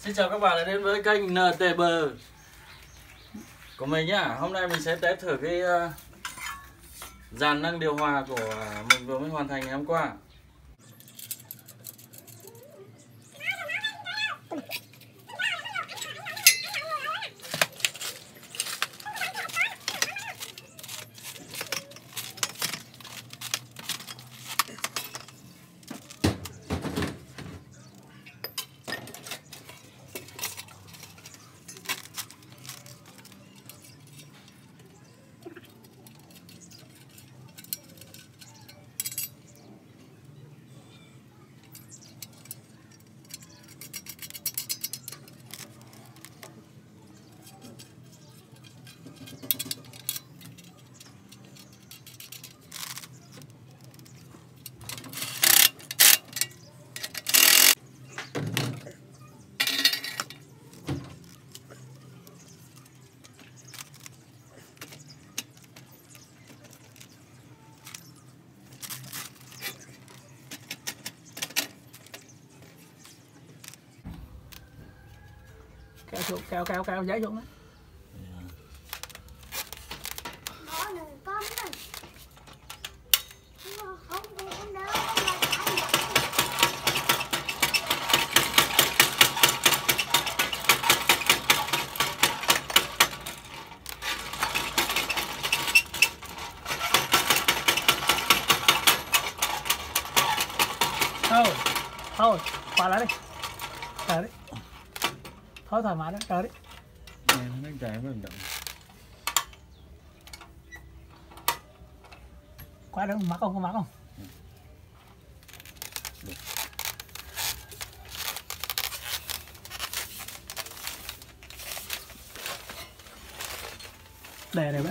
Xin chào các bạn đã đến với kênh NTB của mình nhá. Hôm nay mình sẽ test thử cái dàn nâng điều hòa của mình vừa mới hoàn thành ngày hôm qua. Kéo xuống, kéo giấy xuống đấy. Thôi, qua lại đi. Cờ đi. Thôi thoải mái đó, cờ đi. Nó chạy mới động. Qua đó, mắc không? Có mắc không? Được. Để đấy.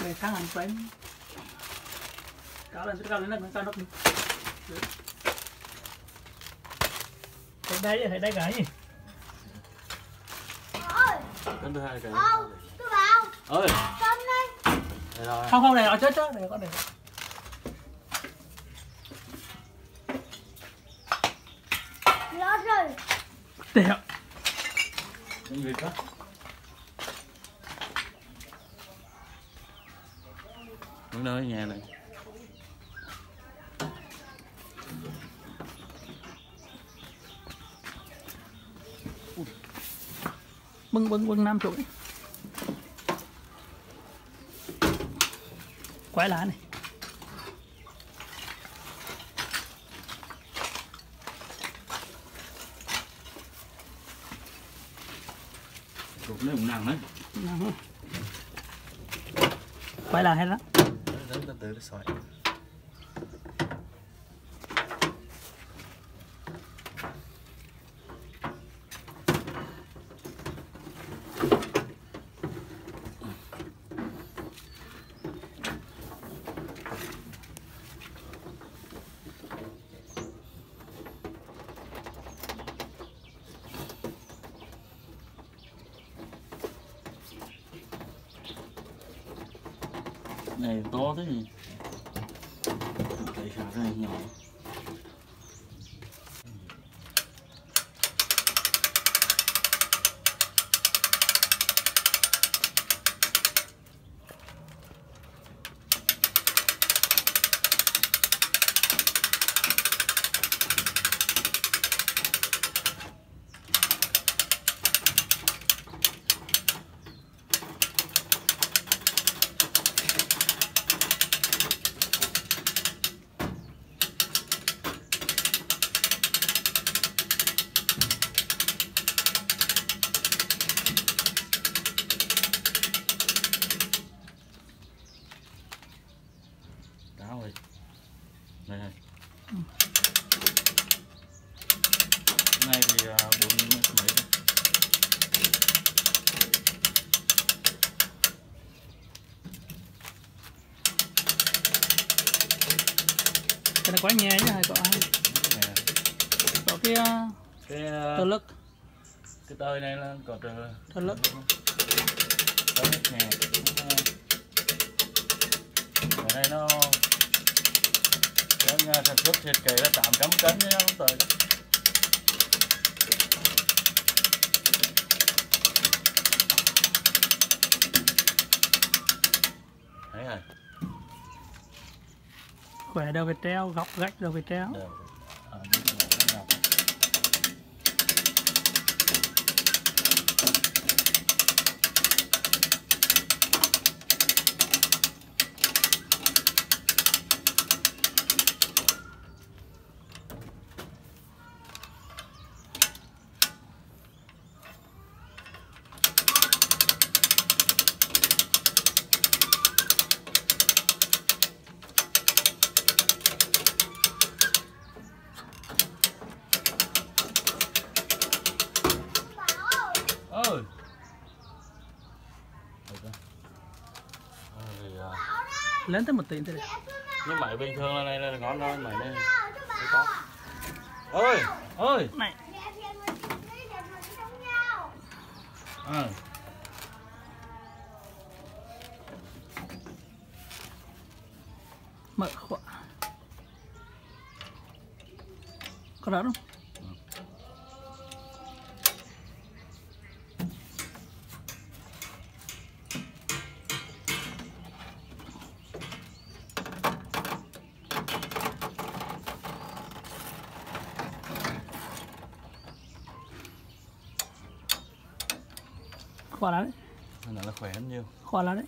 Để thang hành frame cao lên cao nóc đi. Thấy đây cái gì? Cân thứ hai cái. Tôi vào. Ơi. Cân đây. Đây rồi. Không này nó chết chứ, để con để. Lót rồi. Đẹp. Những việc đó. Đứng đó nhà này. Bưng 5 chuỗi. Quái lá này. Cục nó cũng nặng đấy. Quái lá hết đó. Từ từ nó xoay. Này to thế nhỉ? Cái khá này nhỏ. Cái này quá nhẹ nhá hai cậu. Có cái tơ lức. Cái tơi này là có tơ lức. Tơi lức nhẹ. Cái này nó nhà sản xuất thiết kế là 800 cân chứ không tới. Đấy rồi. Khỏe đầu Việt treo, góc gạch đầu Việt treo. Ơi. Lớn tới 1 tỷ thế này. Nhưng máy bình thường là này là ngon thôi, máy này có. Ơi, ơi. Này. Mở khóa. Có đó không? Khóa lá đấy. Nó là khỏe hơn nhiều. Khóa lá đấy.